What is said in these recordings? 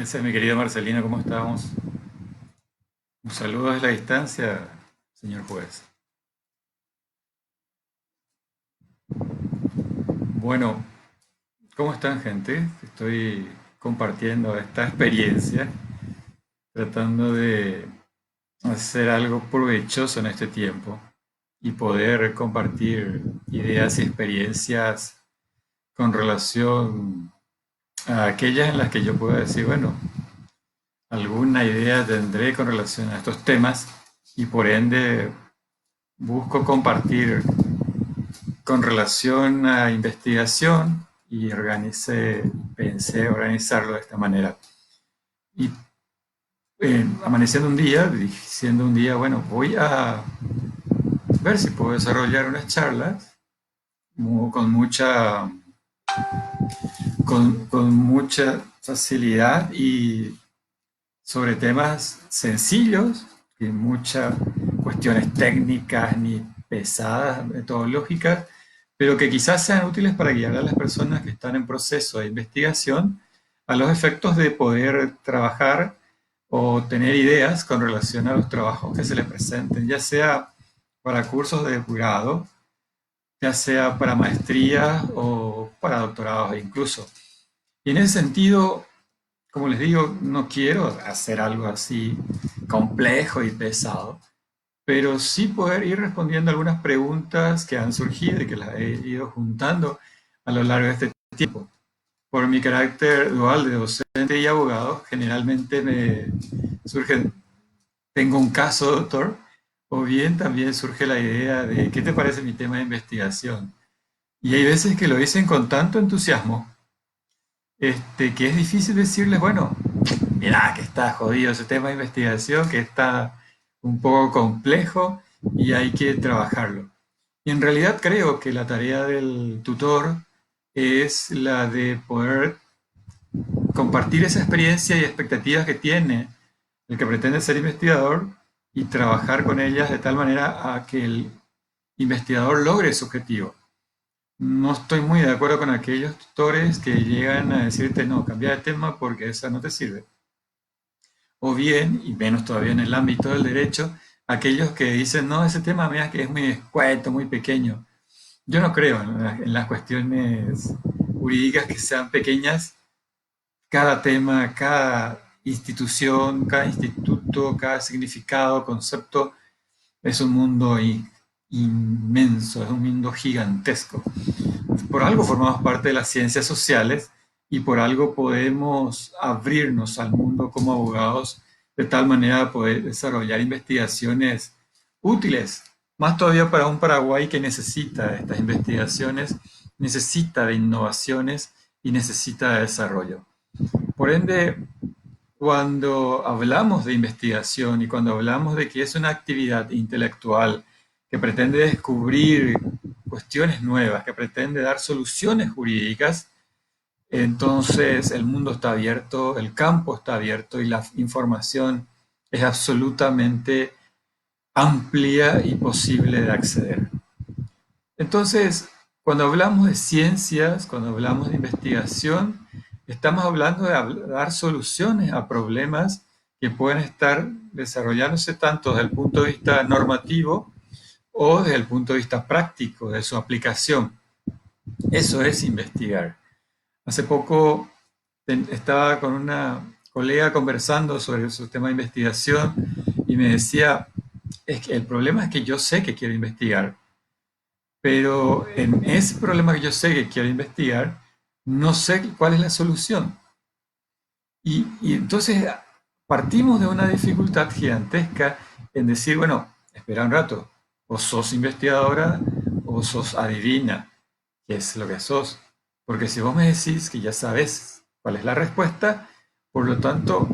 ¿Qué haces, mi querida Marcelina? ¿Cómo estamos? Un saludo desde la distancia, señor juez. Bueno, ¿cómo están, gente? Estoy compartiendo esta experiencia, tratando de hacer algo provechoso en este tiempo y poder compartir ideas y experiencias con relación a aquellas en las que yo pueda decir, bueno, alguna idea tendré con relación a estos temas y por ende busco compartir con relación a investigación y pensé organizarlo de esta manera. Y amaneciendo un día, diciendo un día, bueno, voy a ver si puedo desarrollar unas charlas con con mucha facilidad y sobre temas sencillos, sin muchas cuestiones técnicas ni pesadas, metodológicas, pero que quizás sean útiles para guiar a las personas que están en proceso de investigación a los efectos de poder trabajar o tener ideas con relación a los trabajos que se les presenten, ya sea para cursos de grado, ya sea para maestrías o para doctorados incluso. Y en ese sentido, como les digo, no quiero hacer algo así complejo y pesado, pero sí poder ir respondiendo algunas preguntas que han surgido y que las he ido juntando a lo largo de este tiempo. Por mi carácter dual de docente y abogado, generalmente me surgen, tengo un caso, doctor, o bien también surge la idea de, ¿qué te parece mi tema de investigación? Y hay veces que lo dicen con tanto entusiasmo, que es difícil decirles, bueno, mirá que está jodido ese tema de investigación, que está un poco complejo y hay que trabajarlo. Y en realidad creo que la tarea del tutor es la de poder compartir esa experiencia y expectativas que tiene el que pretende ser investigador y trabajar con ellas de tal manera a que el investigador logre su objetivo. No estoy muy de acuerdo con aquellos tutores que llegan a decirte, no, cambia de tema porque esa no te sirve. O bien, y menos todavía en el ámbito del derecho, aquellos que dicen, no, ese tema mira que es muy escueto, muy pequeño. Yo no creo en las cuestiones jurídicas que sean pequeñas. Cada tema, cada institución, cada instituto, cada significado, concepto, es un mundo inmenso, es un mundo gigantesco. Por algo formamos parte de las ciencias sociales y por algo podemos abrirnos al mundo como abogados de tal manera de poder desarrollar investigaciones útiles, más todavía para un Paraguay que necesita de estas investigaciones, necesita de innovaciones y necesita de desarrollo. Por ende, cuando hablamos de investigación y cuando hablamos de que es una actividad intelectual que pretende descubrir cuestiones nuevas, que pretende dar soluciones jurídicas, entonces el mundo está abierto, el campo está abierto y la información es absolutamente amplia y posible de acceder. Entonces, cuando hablamos de ciencias, cuando hablamos de investigación, estamos hablando de dar soluciones a problemas que pueden estar desarrollándose tanto desde el punto de vista normativo o desde el punto de vista práctico de su aplicación. Eso es investigar. Hace poco estaba con una colega conversando sobre su tema de investigación y me decía, es que el problema es que yo sé que quiero investigar, pero en ese problema que yo sé que quiero investigar, no sé cuál es la solución. Y entonces partimos de una dificultad gigantesca en decir, bueno, espera un rato, o sos investigadora o sos adivina, qué es lo que sos. Porque si vos me decís que ya sabes cuál es la respuesta, por lo tanto,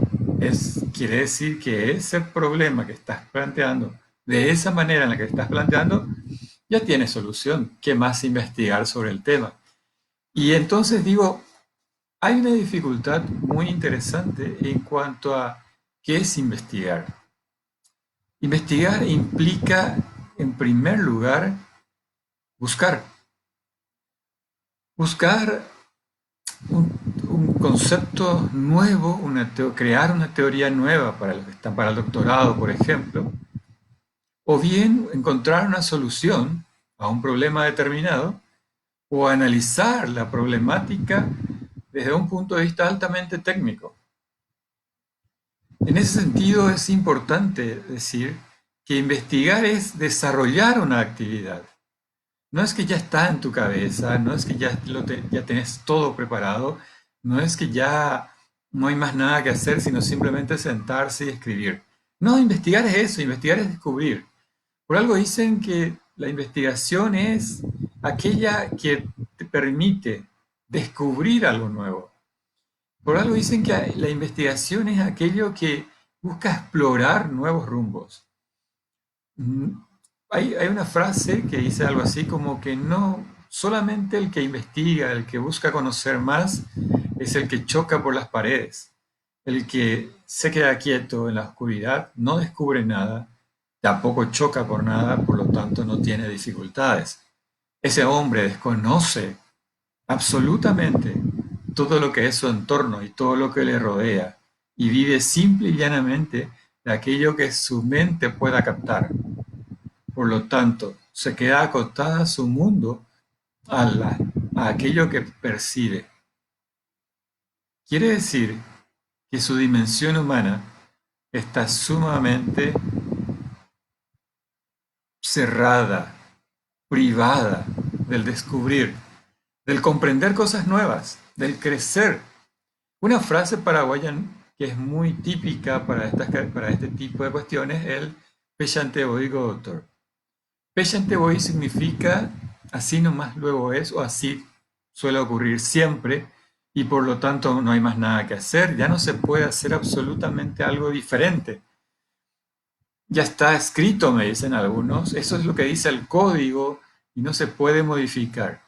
quiere decir que ese problema que estás planteando, de esa manera en la que estás planteando, ya tiene solución. ¿Qué más investigar sobre el tema? Y entonces digo, hay una dificultad muy interesante en cuanto a qué es investigar. Investigar implica, en primer lugar, buscar. Buscar un, un concepto nuevo, crear una teoría nueva para los que están para el doctorado, por ejemplo, o bien encontrar una solución a un problema determinado o analizar la problemática desde un punto de vista altamente técnico. En ese sentido es importante decir que investigar es desarrollar una actividad. No es que ya está en tu cabeza, no es que ya tenés todo preparado, no es que ya no hay más nada que hacer, sino simplemente sentarse y escribir. No, investigar es eso, investigar es descubrir. Por algo dicen que la investigación es aquella que te permite descubrir algo nuevo. Por algo dicen que la investigación es aquello que busca explorar nuevos rumbos. Mm, hay una frase que dice algo así como que no solamente el que investiga, el que busca conocer más, es el que choca por las paredes. El que se queda quieto en la oscuridad no descubre nada, tampoco choca por nada, por lo tanto no tiene dificultades. Ese hombre desconoce absolutamente todo lo que es su entorno y todo lo que le rodea y vive simple y llanamente de aquello que su mente pueda captar. Por lo tanto, se queda acotada a su mundo, a aquello que percibe. Quiere decir que su dimensión humana está sumamente cerrada, privada del descubrir, del comprender cosas nuevas, del crecer. Una frase paraguaya que es muy típica para este tipo de cuestiones es el Pechante voy doctor. Pechante voy significa así nomás luego es o así suele ocurrir siempre y por lo tanto no hay más nada que hacer, ya no se puede hacer absolutamente algo diferente. Ya está escrito, me dicen algunos, eso es lo que dice el código y no se puede modificar.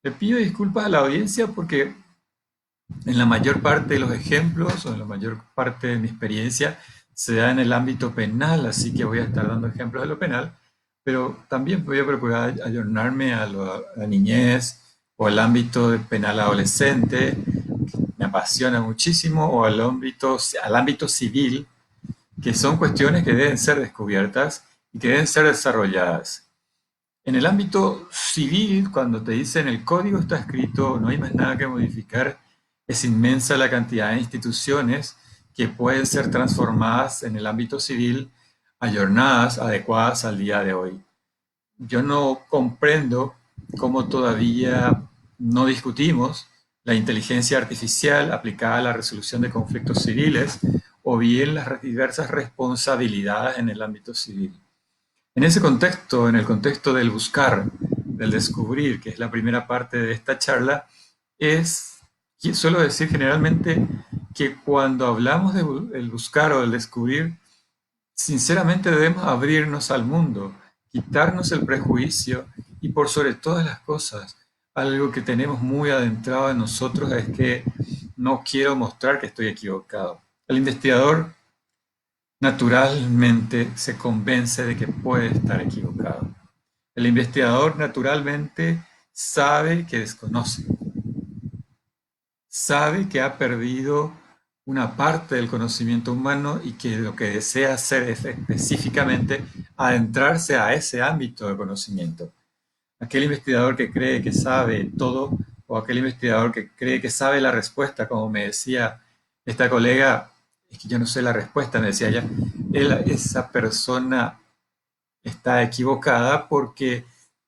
Le pido disculpas a la audiencia porque en la mayor parte de los ejemplos o en la mayor parte de mi experiencia se da en el ámbito penal, así que voy a estar dando ejemplos de lo penal, pero también voy a procurar ayornarme a la niñez o al ámbito penal adolescente, que me apasiona muchísimo, o al ámbito civil, que son cuestiones que deben ser descubiertas y que deben ser desarrolladas. En el ámbito civil, cuando te dicen el código está escrito, no hay más nada que modificar, es inmensa la cantidad de instituciones que pueden ser transformadas en el ámbito civil, ayornadas, adecuadas al día de hoy. Yo no comprendo cómo todavía no discutimos la inteligencia artificial aplicada a la resolución de conflictos civiles o bien las diversas responsabilidades en el ámbito civil. En ese contexto, en el contexto del buscar, del descubrir, que es la primera parte de esta charla, suelo decir generalmente que cuando hablamos del buscar o del descubrir, sinceramente debemos abrirnos al mundo, quitarnos el prejuicio y por sobre todas las cosas, algo que tenemos muy adentrado en nosotros es que no quiero mostrar que estoy equivocado. El investigador naturalmente se convence de que puede estar equivocado. El investigador naturalmente sabe que desconoce, sabe que ha perdido una parte del conocimiento humano y que lo que desea hacer es específicamente adentrarse a ese ámbito de conocimiento. Aquel investigador que cree que sabe todo o aquel investigador que cree que sabe la respuesta, como me decía esta colega, es que yo no sé la respuesta, me decía ella, esa persona está equivocada porque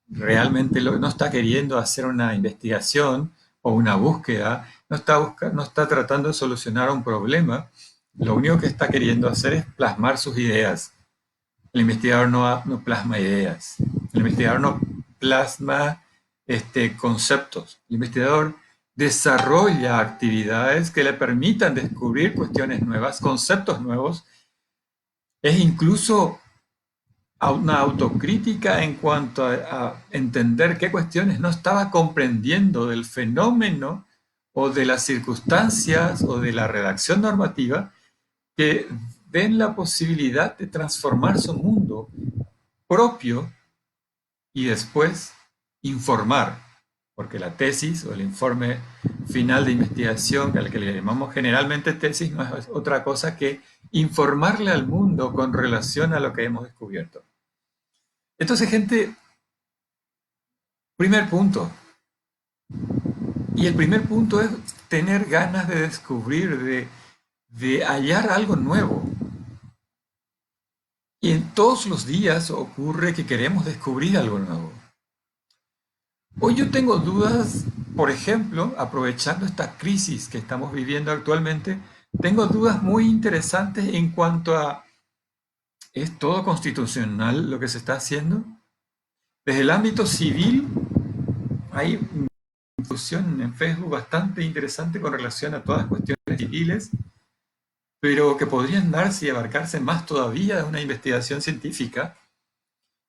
realmente no está queriendo hacer una investigación o una búsqueda, no está tratando de solucionar un problema, lo único que está queriendo hacer es plasmar sus ideas. El investigador no plasma ideas, el investigador no plasma conceptos, el investigador desarrolla actividades que le permitan descubrir cuestiones nuevas, conceptos nuevos, es incluso una autocrítica en cuanto a entender qué cuestiones no estaba comprendiendo del fenómeno o de las circunstancias o de la redacción normativa que den la posibilidad de transformar su mundo propio y después informar porque la tesis o el informe final de investigación, al que le llamamos generalmente tesis, no es otra cosa que informarle al mundo con relación a lo que hemos descubierto. Entonces, gente, primer punto. Y el primer punto es tener ganas de descubrir, de hallar algo nuevo. Y en todos los días ocurre que queremos descubrir algo nuevo. Hoy yo tengo dudas, por ejemplo, aprovechando esta crisis que estamos viviendo actualmente, tengo dudas muy interesantes en cuanto a, ¿es todo constitucional lo que se está haciendo? Desde el ámbito civil hay una discusión en Facebook bastante interesante con relación a todas las cuestiones civiles, pero que podrían darse y abarcarse más todavía de una investigación científica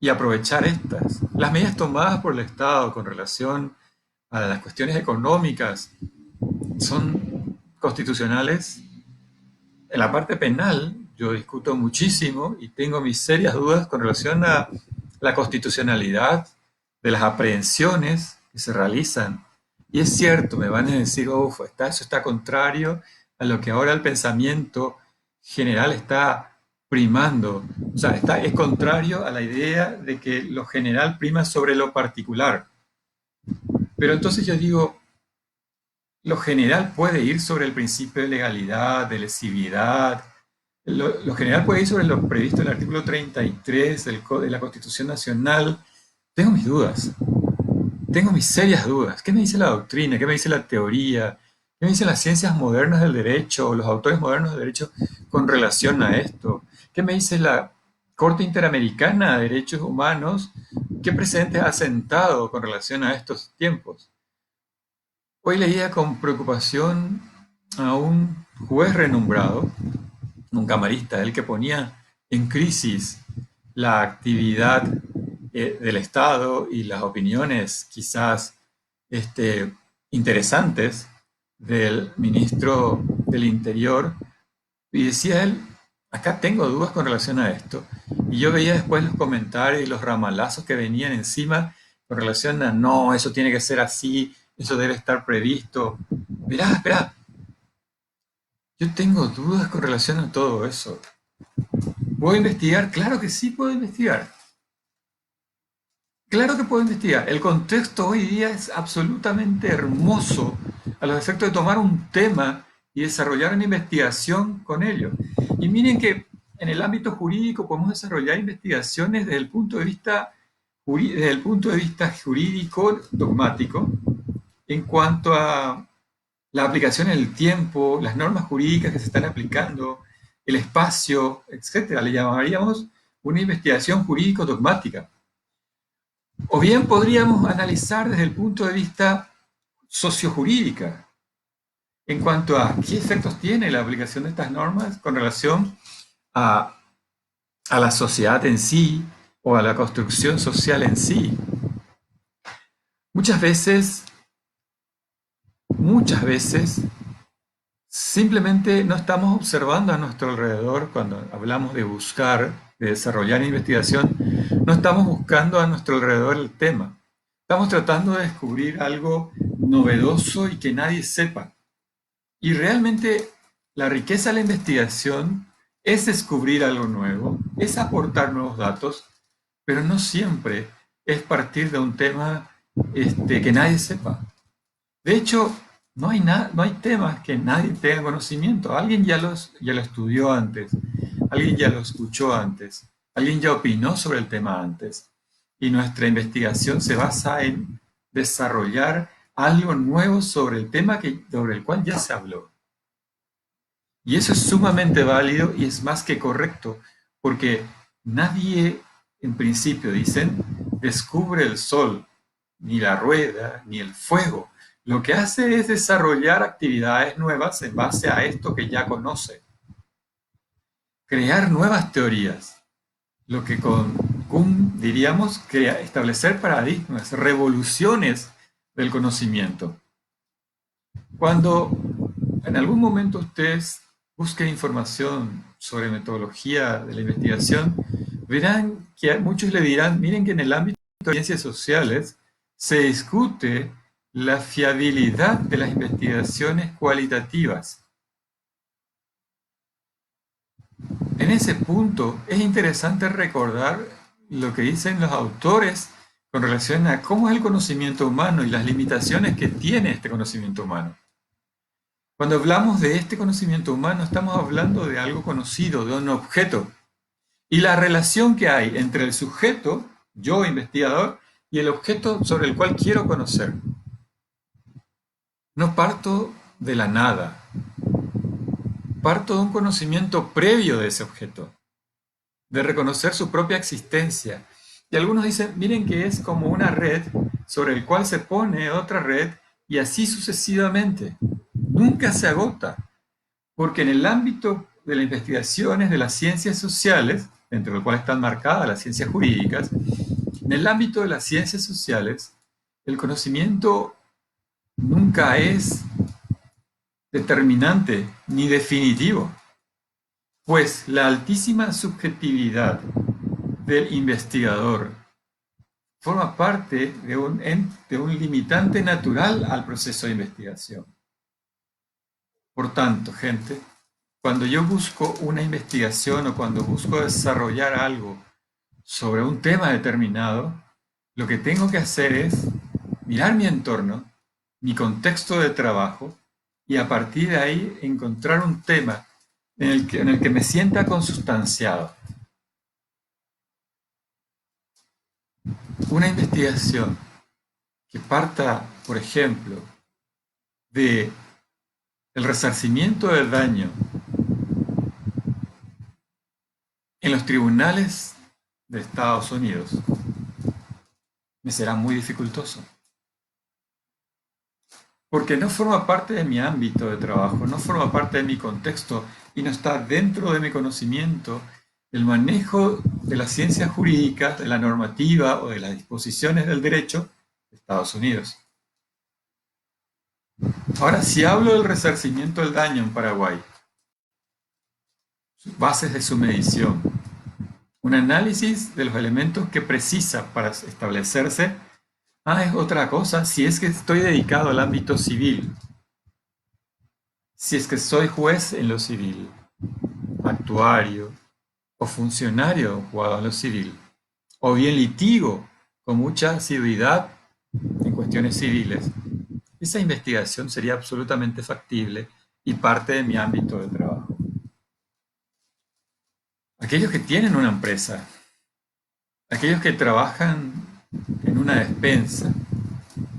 y aprovechar estas. Las medidas tomadas por el Estado con relación a las cuestiones económicas son constitucionales. En la parte penal yo discuto muchísimo y tengo mis serias dudas con relación a la constitucionalidad de las aprehensiones que se realizan. Y es cierto, me van a decir, uff, eso está contrario a lo que ahora el pensamiento general está primando. O sea, es contrario a la idea de que lo general prima sobre lo particular. Pero entonces yo digo, lo general puede ir sobre el principio de legalidad, de lesividad. Lo general puede ir sobre lo previsto en el artículo 33 de la Constitución Nacional. Tengo mis dudas. Tengo mis serias dudas. ¿Qué me dice la doctrina? ¿Qué me dice la teoría? ¿Qué me dicen las ciencias modernas del derecho o los autores modernos del derecho con relación a esto? ¿Qué me dice la Corte Interamericana de Derechos Humanos? ¿Qué precedentes ha sentado con relación a estos tiempos? Hoy leía con preocupación a un juez renombrado, un camarista, el que ponía en crisis la actividad del Estado y las opiniones quizás interesantes del ministro del Interior. Y decía él, acá tengo dudas con relación a esto. Y yo veía después los comentarios y los ramalazos que venían encima con relación a, no, eso tiene que ser así, eso debe estar previsto. Mirá, espera, yo tengo dudas con relación a todo eso. ¿Puedo investigar? Claro que sí puedo investigar. Claro que puedo investigar. El contexto hoy día es absolutamente hermoso a los efectos de tomar un tema y desarrollar una investigación con ello. Y miren que en el ámbito jurídico podemos desarrollar investigaciones desde el punto de vista jurídico dogmático en cuanto a la aplicación en el tiempo, las normas jurídicas que se están aplicando, el espacio, etcétera. Le llamaríamos una investigación jurídico-dogmática. O bien podríamos analizar desde el punto de vista sociojurídica, en cuanto a qué efectos tiene la aplicación de estas normas con relación a, a la sociedad en sí o a la construcción social en sí. Muchas veces, simplemente no estamos observando a nuestro alrededor cuando hablamos de buscar, de desarrollar investigación, no estamos buscando a nuestro alrededor el tema. Estamos tratando de descubrir algo novedoso y que nadie sepa. Y realmente la riqueza de la investigación es descubrir algo nuevo, es aportar nuevos datos, pero no siempre es partir de un tema que nadie sepa. De hecho, no hay temas que nadie tenga conocimiento. Alguien ya lo estudió antes, alguien ya lo escuchó antes, alguien ya opinó sobre el tema antes. Y nuestra investigación se basa en desarrollar algo nuevo sobre el tema sobre el cual ya se habló. Y eso es sumamente válido y es más que correcto, porque nadie, en principio, dicen, descubre el sol, ni la rueda, ni el fuego. Lo que hace es desarrollar actividades nuevas en base a esto que ya conoce. Crear nuevas teorías. Lo que con Kuhn diríamos establecer paradigmas, revoluciones del conocimiento. Cuando en algún momento ustedes busquen información sobre metodología de la investigación, verán que muchos le dirán, miren que en el ámbito de ciencias sociales se discute la fiabilidad de las investigaciones cualitativas. En ese punto es interesante recordar lo que dicen los autores con relación a cómo es el conocimiento humano y las limitaciones que tiene este conocimiento humano. Cuando hablamos de este conocimiento humano, estamos hablando de algo conocido, de un objeto, y la relación que hay entre el sujeto, yo investigador, y el objeto sobre el cual quiero conocer. No parto de la nada, parto de un conocimiento previo de ese objeto, de reconocer su propia existencia. Y algunos dicen, miren que es como una red sobre el cual se pone otra red y así sucesivamente. Nunca se agota, porque en el ámbito de las investigaciones de las ciencias sociales, dentro del cual están marcadas las ciencias jurídicas, en el ámbito de las ciencias sociales, el conocimiento nunca es determinante ni definitivo, pues la altísima subjetividad del investigador forma parte de un limitante natural al proceso de investigación. Por tanto, gente, cuando yo busco una investigación o cuando busco desarrollar algo sobre un tema determinado, lo que tengo que hacer es mirar mi entorno, mi contexto de trabajo, y a partir de ahí encontrar un tema en el que me sienta consustanciado. Una investigación que parta, por ejemplo, de el resarcimiento del daño en los tribunales de Estados Unidos me será muy dificultoso, porque no forma parte de mi ámbito de trabajo, no forma parte de mi contexto y no está dentro de mi conocimiento el manejo de las ciencias jurídicas, de la normativa o de las disposiciones del derecho de Estados Unidos. Ahora, si hablo del resarcimiento del daño en Paraguay, bases de su medición, un análisis de los elementos que precisa para establecerse, es otra cosa si es que estoy dedicado al ámbito civil, si es que soy juez en lo civil, actuario o funcionario jugado en lo civil, o bien litigo con mucha asiduidad en cuestiones civiles, esa investigación sería absolutamente factible y parte de mi ámbito de trabajo. Aquellos que tienen una empresa, aquellos que trabajan en una despensa,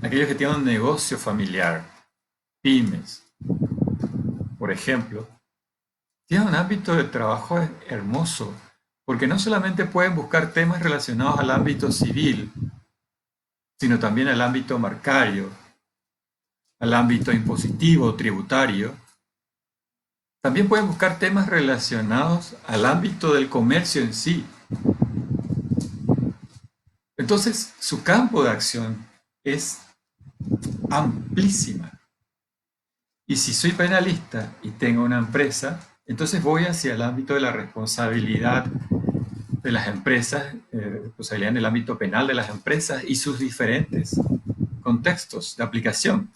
aquellos que tienen un negocio familiar, pymes, por ejemplo, tienen un ámbito de trabajo hermoso, porque no solamente pueden buscar temas relacionados al ámbito civil, sino también al ámbito marcario, al ámbito impositivo, tributario. También pueden buscar temas relacionados al ámbito del comercio en sí. Entonces, su campo de acción es amplísima. Y si soy penalista y tengo una empresa, entonces voy hacia el ámbito de la responsabilidad de las empresas, responsabilidad en el ámbito penal de las empresas y sus diferentes contextos de aplicación.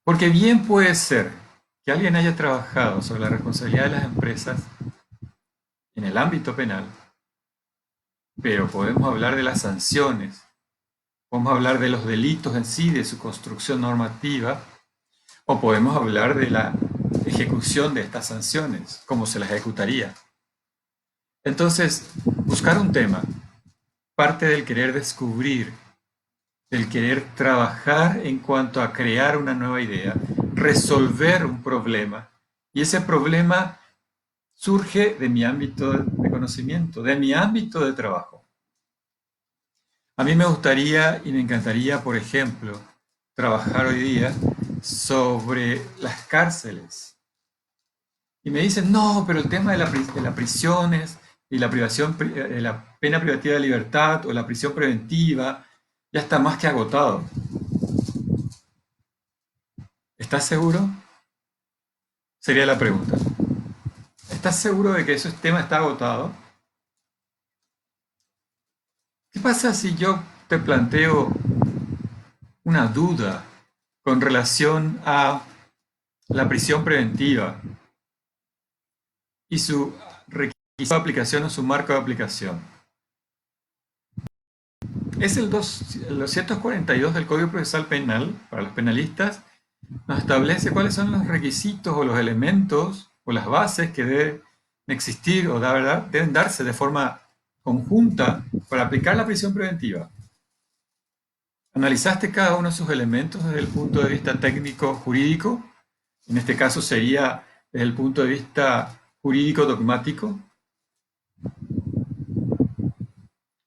Porque bien puede ser que alguien haya trabajado sobre la responsabilidad de las empresas en el ámbito penal, pero podemos hablar de las sanciones, podemos hablar de los delitos en sí, de su construcción normativa, o podemos hablar de la ejecución de estas sanciones, cómo se las ejecutaría. Entonces, buscar un tema parte del querer descubrir, del querer trabajar en cuanto a crear una nueva idea, resolver un problema, y ese problema surge de mi ámbito de conocimiento, de mi ámbito de trabajo. A mí me gustaría y me encantaría, por ejemplo, trabajar hoy día sobre las cárceles. Y me dicen, no, pero el tema de las prisiones y la la pena privativa de libertad o la prisión preventiva ya está más que agotado. ¿Estás seguro? Sería la pregunta. ¿Estás seguro de que ese tema está agotado? ¿Qué pasa si yo te planteo una duda con relación a la prisión preventiva y su requisito de aplicación o su marco de aplicación. Es el 242 del Código Procesal Penal, para los penalistas, nos establece cuáles son los requisitos o los elementos o las bases que deben existir o deben darse de forma conjunta para aplicar la prisión preventiva. ¿Analizaste cada uno de sus elementos desde el punto de vista técnico-jurídico? En este caso sería desde el punto de vista jurídico-dogmático.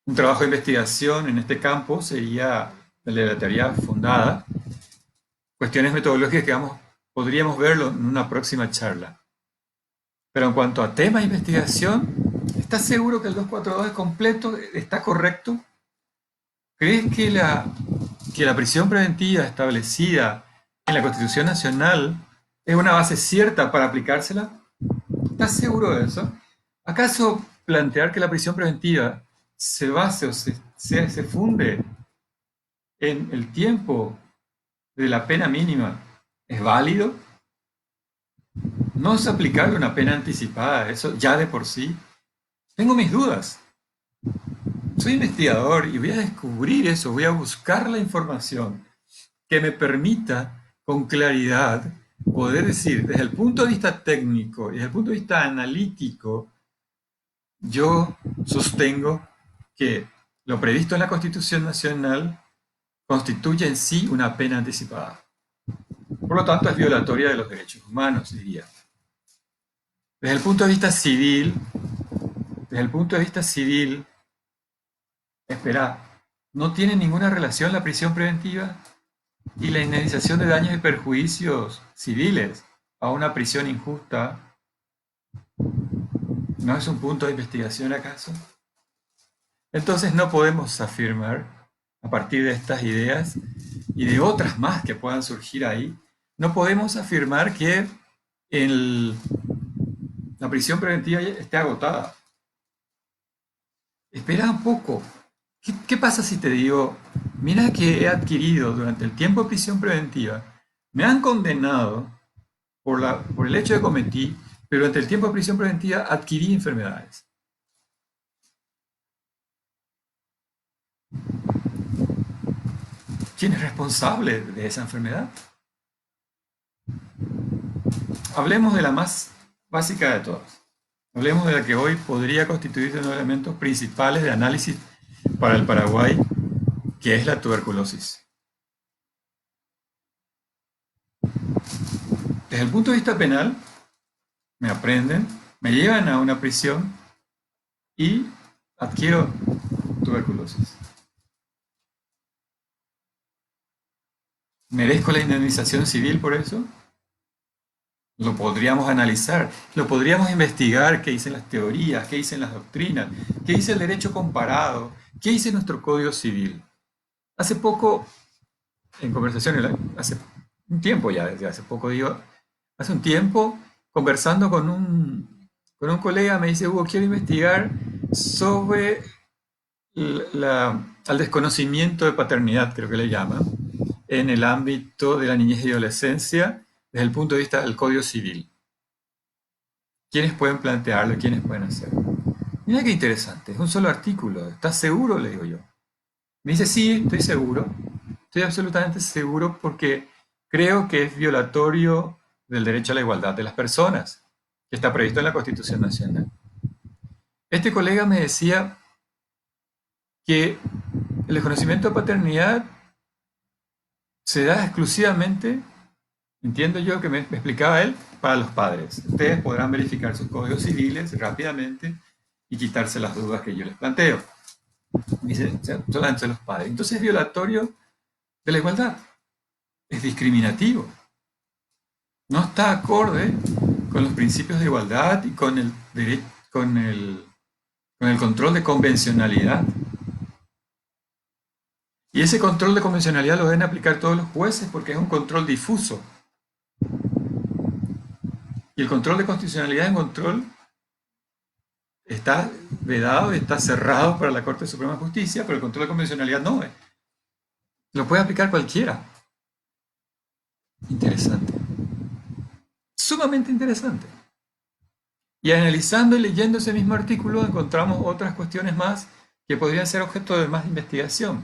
Un trabajo de investigación en este campo sería el de la teoría fundada. Cuestiones metodológicas que podríamos verlo en una próxima charla. Pero en cuanto a tema de investigación, ¿estás seguro que el 242 es completo? ¿Está correcto? ¿Crees que la prisión preventiva establecida en la Constitución Nacional es una base cierta para aplicársela? ¿Estás seguro de eso? ¿Acaso plantear que la prisión preventiva se base o se funde en el tiempo de la pena mínima es válido? ¿No es aplicable una pena anticipada, eso ya de por sí? Tengo mis dudas. Soy investigador y voy a descubrir eso, voy a buscar la información que me permita con claridad poder decir, desde el punto de vista técnico y desde el punto de vista analítico, yo sostengo que lo previsto en la Constitución Nacional constituye en sí una pena anticipada. Por lo tanto, es violatoria de los derechos humanos, diría. Desde el punto de vista civil, espera, ¿no tiene ninguna relación la prisión preventiva y la indemnización de daños y perjuicios civiles a una prisión injusta? ¿No es un punto de investigación acaso? Entonces no podemos afirmar, a partir de estas ideas y de otras más que puedan surgir ahí, no podemos afirmar que la prisión preventiva esté agotada. Espera un poco. ¿Qué pasa si te digo, mira que he adquirido durante el tiempo de prisión preventiva, me han condenado por el hecho de cometí, pero durante el tiempo de prisión preventiva adquirí enfermedades? ¿Quién es responsable de esa enfermedad? Hablemos de la más básica de todas. Hablemos de la que hoy podría constituirse uno de los elementos principales de análisis para el Paraguay, que es la tuberculosis. Desde el punto de vista penal, me aprenden, me llevan a una prisión y adquiero tuberculosis. ¿Merezco la indemnización civil por eso? Lo podríamos analizar, lo podríamos investigar, qué dicen las teorías, qué dicen las doctrinas, qué dice el derecho comparado, qué dice nuestro Código Civil. Hace poco, en conversaciones, hace un tiempo ya, desde hace poco digo, hace un tiempo, conversando con un colega, me dice, Hugo, quiero investigar sobre al desconocimiento de paternidad, creo que le llaman, en el ámbito de la niñez y adolescencia, desde el punto de vista del Código Civil. ¿Quiénes pueden plantearlo y quiénes pueden hacerlo? Mira qué interesante, es un solo artículo. ¿Estás seguro? Le digo yo. Me dice, sí, estoy seguro. Estoy absolutamente seguro porque creo que es violatorio del derecho a la igualdad de las personas, que está previsto en la Constitución Nacional. Este colega me decía que el desconocimiento de paternidad se da exclusivamente, entiendo yo que me explicaba él, para los padres. Ustedes podrán verificar sus códigos civiles rápidamente y quitarse las dudas que yo les planteo. Dice, solamente los padres. Entonces es violatorio de la igualdad. Es discriminativo. No está acorde con los principios de igualdad y con el control de convencionalidad. Y ese control de convencionalidad lo deben aplicar todos los jueces porque es un control difuso. Y el control de constitucionalidad es un control está vedado y está cerrado para la Corte Suprema de Justicia, pero el control de convencionalidad no es. Lo puede aplicar cualquiera. Interesante. Sumamente interesante. Y analizando y leyendo ese mismo artículo encontramos otras cuestiones más que podrían ser objeto de más investigación.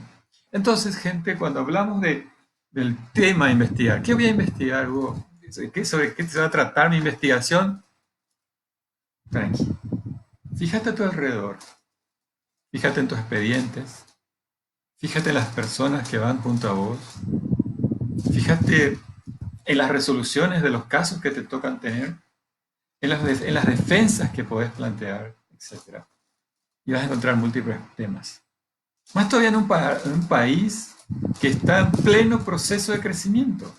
Entonces, gente, cuando hablamos del tema a investigar, ¿qué voy a investigar, Hugo? ¿Sobre qué se va a tratar mi investigación? Tranqui. Fíjate a tu alrededor, fíjate en tus expedientes, fíjate en las personas que van junto a vos, fíjate en las resoluciones de los casos que te tocan tener, en las defensas que podés plantear, etcétera. Y vas a encontrar múltiples temas. Más todavía en un país que está en pleno proceso de crecimiento.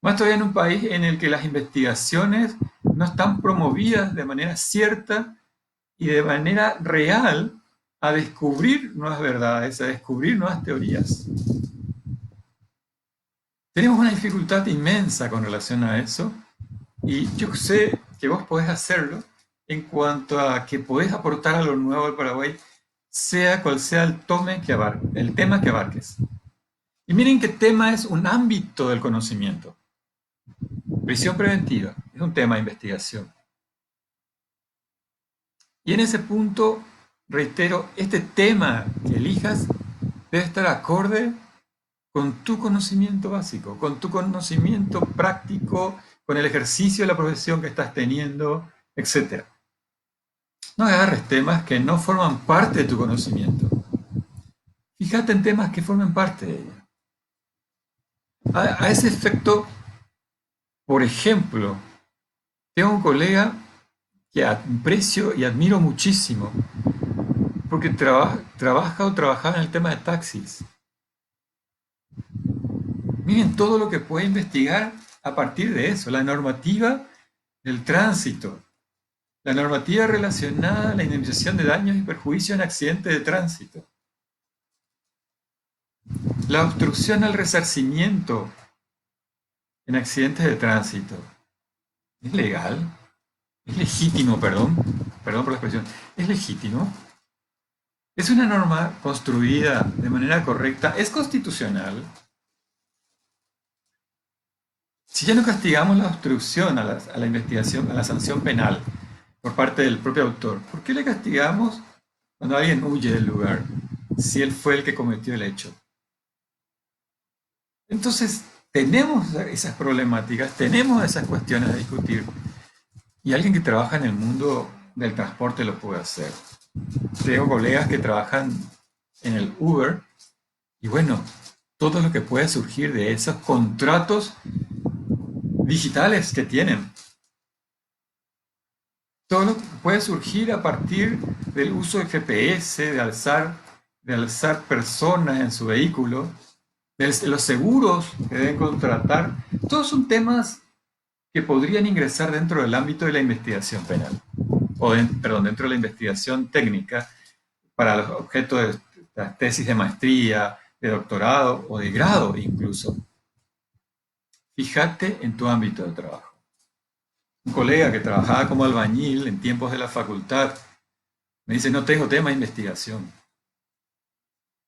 Más todavía en un país en el que las investigaciones no están promovidas de manera cierta y de manera real a descubrir nuevas verdades, a descubrir nuevas teorías. Tenemos una dificultad inmensa con relación a eso y yo sé que vos podés hacerlo en cuanto a que podés aportar a lo nuevo al Paraguay, sea cual sea el tema que abarques. Y miren que tema es un ámbito del conocimiento. Prisión preventiva es un tema de investigación. Y en ese punto, reitero, este tema que elijas debe estar acorde con tu conocimiento básico, con tu conocimiento práctico, con el ejercicio de la profesión que estás teniendo, etc. No agarres temas que no forman parte de tu conocimiento. Fíjate en temas que formen parte de ella. A ese efecto, por ejemplo, tengo un colega que aprecio y admiro muchísimo, porque trabaja o trabajaba en el tema de taxis. Miren todo lo que puede investigar a partir de eso, la normativa del tránsito, la normativa relacionada a la indemnización de daños y perjuicios en accidentes de tránsito, la obstrucción al resarcimiento en accidentes de tránsito. ¿Es legal? ¿Es legítimo, perdón por la expresión, es legítimo? ¿Es una norma construida de manera correcta? ¿Es constitucional? Si ya no castigamos la obstrucción a la investigación, a la sanción penal por parte del propio autor, ¿por qué le castigamos cuando alguien huye del lugar, si él fue el que cometió el hecho? Entonces, tenemos esas problemáticas, tenemos esas cuestiones a discutir, y alguien que trabaja en el mundo del transporte lo puede hacer. Tengo colegas que trabajan en el Uber, y bueno, todo lo que puede surgir de esos contratos digitales que tienen. Todo lo que puede surgir a partir del uso de GPS, de alzar personas en su vehículo, de los seguros que deben contratar, todos son temas que podrían ingresar dentro del ámbito de la investigación penal, perdón, dentro de la investigación técnica para los objetos de las tesis de maestría, de doctorado o de grado incluso. Fíjate en tu ámbito de trabajo. Un colega que trabajaba como albañil en tiempos de la facultad me dice, no tengo tema de investigación.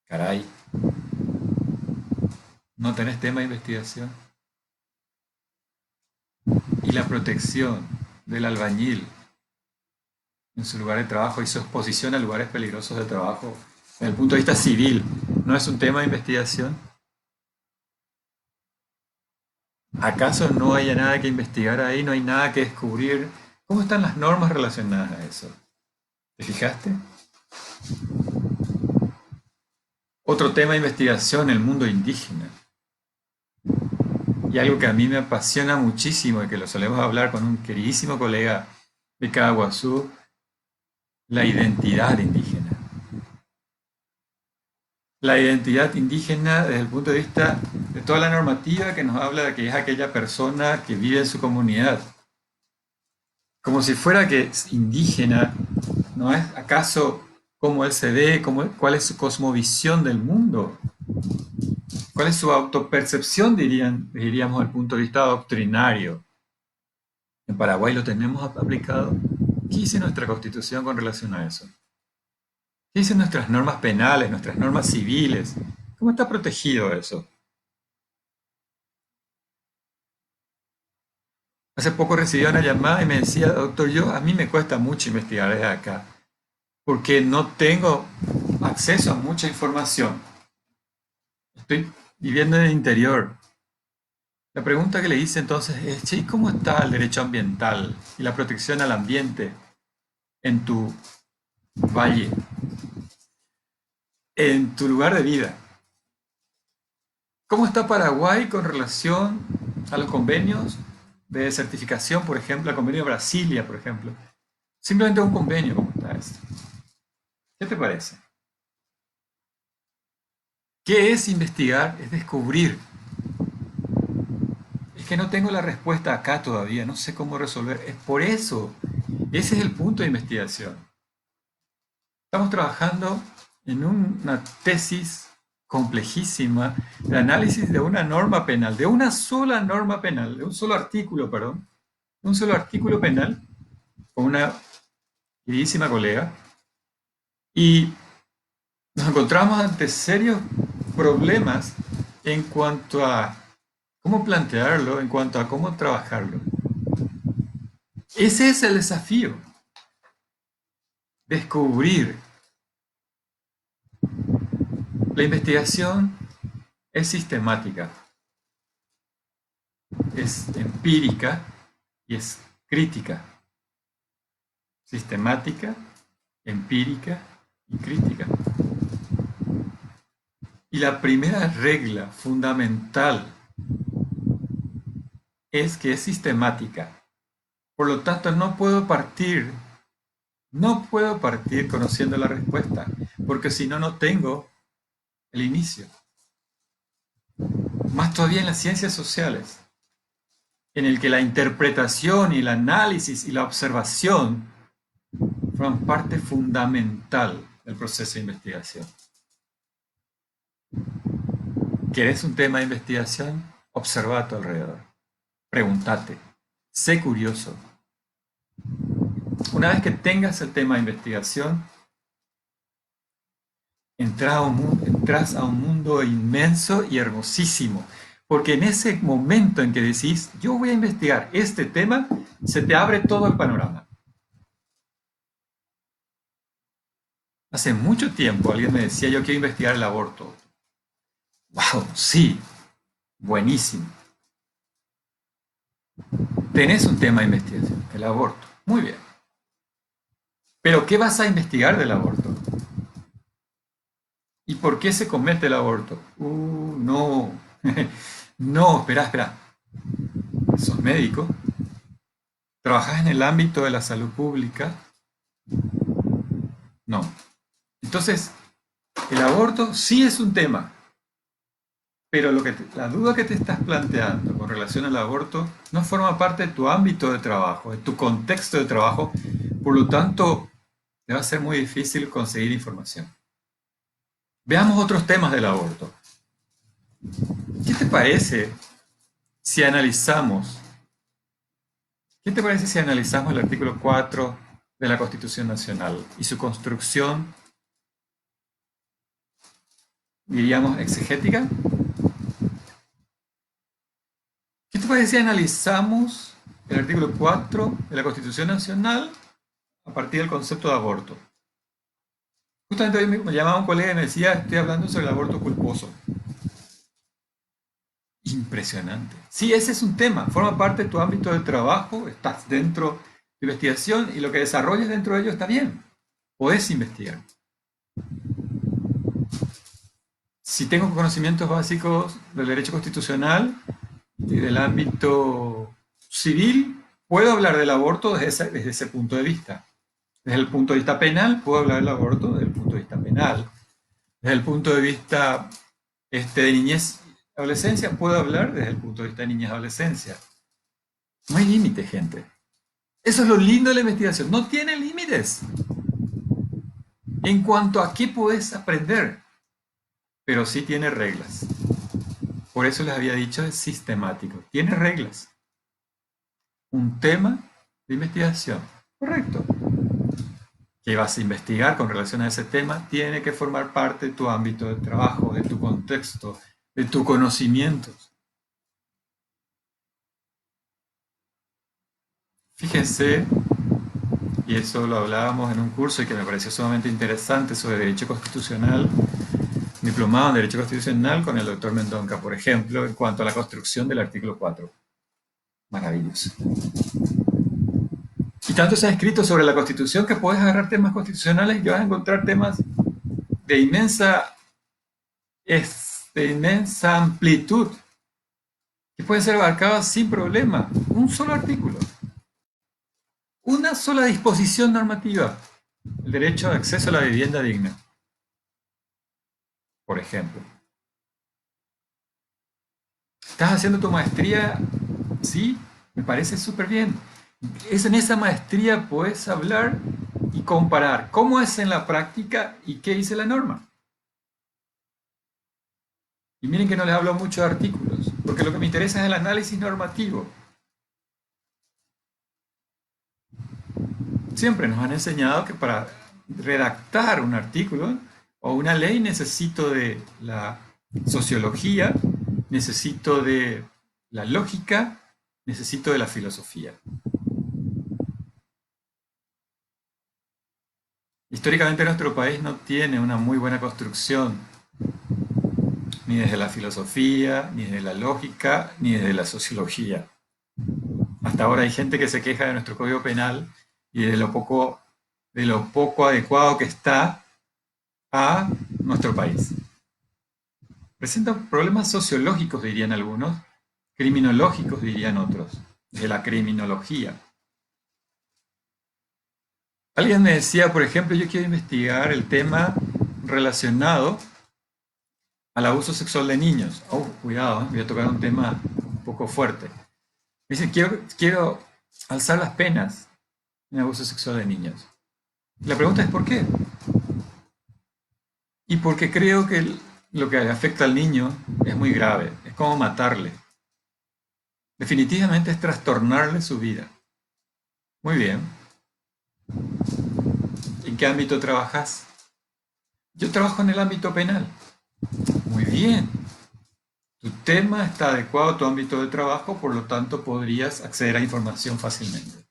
Caray, ¿no tenés tema de investigación? Y la protección del albañil en su lugar de trabajo y su exposición a lugares peligrosos de trabajo, desde el punto de vista civil, ¿no es un tema de investigación? ¿Acaso no haya nada que investigar ahí? ¿No hay nada que descubrir? ¿Cómo están las normas relacionadas a eso? ¿Te fijaste? Otro tema de investigación, el mundo indígena. Y algo que a mí me apasiona muchísimo y que lo solemos hablar con un queridísimo colega de Caguazú, la identidad indígena. La identidad indígena desde el punto de vista de toda la normativa que nos habla de que es aquella persona que vive en su comunidad. Como si fuera que es indígena, ¿no es acaso cómo él se ve, cuál es su cosmovisión del mundo? ¿Cuál es su autopercepción, diríamos, desde el punto de vista doctrinario? En Paraguay lo tenemos aplicado. ¿Qué dice nuestra Constitución con relación a eso? ¿Qué dicen nuestras normas penales, nuestras normas civiles? ¿Cómo está protegido eso? Hace poco recibí una llamada y me decía, doctor, a mí me cuesta mucho investigar desde acá, porque no tengo acceso a mucha información. Estoy viviendo en el interior. La pregunta que le hice entonces es, che, ¿y cómo está el derecho ambiental y la protección al ambiente en tu valle, en tu lugar de vida? ¿Cómo está Paraguay con relación a los convenios de certificación, por ejemplo, el convenio de Brasilia, por ejemplo? Simplemente un convenio, ¿cómo está esto? ¿Qué te parece? ¿Qué es investigar? Es descubrir. Es que no tengo la respuesta acá todavía, no sé cómo resolver. Es por eso. Ese es el punto de investigación. Estamos trabajando en una tesis complejísima de análisis de una norma penal, de una sola norma penal, de un solo artículo, perdón, de un solo artículo penal, con una queridísima colega, y nos encontramos ante serios problemas en cuanto a cómo plantearlo, en cuanto a cómo trabajarlo. Ese es el desafío, descubrir. La investigación es sistemática, es empírica y es crítica. Sistemática, empírica y crítica. Y la primera regla fundamental es que es sistemática. Por lo tanto, no puedo partir conociendo la respuesta, porque si no, no tengo el inicio. Más todavía en las ciencias sociales, en el que la interpretación y el análisis y la observación forman parte fundamental del proceso de investigación. ¿Quieres un tema de investigación? Observa a tu alrededor. Pregúntate. Sé curioso. Una vez que tengas el tema de investigación, entras a un mundo inmenso y hermosísimo. Porque en ese momento en que decís, yo voy a investigar este tema, se te abre todo el panorama. Hace mucho tiempo alguien me decía, yo quiero investigar el aborto. ¡Wow! Sí, buenísimo. Tenés un tema de investigación, el aborto. Muy bien. Pero ¿qué vas a investigar del aborto? ¿Y por qué se comete el aborto? No. No, espera. ¿Sos médico? ¿Trabajás en el ámbito de la salud pública? No. Entonces, el aborto sí es un tema, pero la duda que te estás planteando con relación al aborto no forma parte de tu ámbito de trabajo, de tu contexto de trabajo, por lo tanto, te va a ser muy difícil conseguir información. Veamos otros temas del aborto. ¿Qué te parece si analizamos, ¿qué te parece si analizamos el artículo 4 de la Constitución Nacional y su construcción, diríamos, exegética? ¿Qué te parece si analizamos el artículo 4 de la Constitución Nacional a partir del concepto de aborto? Justamente hoy me llamaba un colega y me decía, estoy hablando sobre el aborto culposo. Impresionante. Sí, ese es un tema, forma parte de tu ámbito de trabajo, estás dentro de investigación y lo que desarrolles dentro de ello está bien. Podés investigar. Si tengo conocimientos básicos del derecho constitucional y del ámbito civil, puedo hablar del aborto desde ese punto de vista. Desde el punto de vista penal, puedo hablar del aborto desde el punto de vista penal. Desde el punto de vista de niñez y adolescencia, puedo hablar desde el punto de vista de niñez y adolescencia. No hay límite, gente. Eso es lo lindo de la investigación. No tiene límites en cuanto a qué puedes aprender, pero sí tiene reglas. Por eso les había dicho, es sistemático. Tiene reglas. Un tema de investigación. Correcto. Que vas a investigar con relación a ese tema tiene que formar parte de tu ámbito de trabajo, de tu contexto, de tus conocimientos. Fíjense, y eso lo hablábamos en un curso y que me pareció sumamente interesante sobre Derecho Constitucional, diplomado en Derecho Constitucional con el doctor Mendonca, por ejemplo, en cuanto a la construcción del artículo 4. Maravilloso. Y tanto se ha escrito sobre la Constitución que puedes agarrar temas constitucionales y vas a encontrar temas de inmensa amplitud que pueden ser abarcados sin problema. Un solo artículo. Una sola disposición normativa. El derecho de acceso a la vivienda digna, por ejemplo. ¿Estás haciendo tu maestría? Sí, me parece súper bien. Es en esa maestría puedes hablar y comparar cómo es en la práctica y qué dice la norma. Y miren que no les hablo mucho de artículos, porque lo que me interesa es el análisis normativo. Siempre nos han enseñado que para redactar un artículo o una ley necesito de la sociología, necesito de la lógica, necesito de la filosofía. Históricamente nuestro país no tiene una muy buena construcción, ni desde la filosofía, ni desde la lógica, ni desde la sociología. Hasta ahora hay gente que se queja de nuestro Código Penal y de lo poco adecuado que está a nuestro país. Presenta problemas sociológicos, dirían algunos, criminológicos, dirían otros, de la criminología. Alguien me decía, por ejemplo, yo quiero investigar el tema relacionado al abuso sexual de niños. Oh, cuidado, voy a tocar un tema un poco fuerte. Me dice, quiero alzar las penas en abuso sexual de niños. La pregunta es ¿por qué? Y porque creo que lo que afecta al niño es muy grave, es como matarle. Definitivamente es trastornarle su vida. Muy bien. ¿En qué ámbito trabajas? Yo trabajo en el ámbito penal. Muy bien. Tu tema está adecuado a tu ámbito de trabajo, por lo tanto podrías acceder a información fácilmente.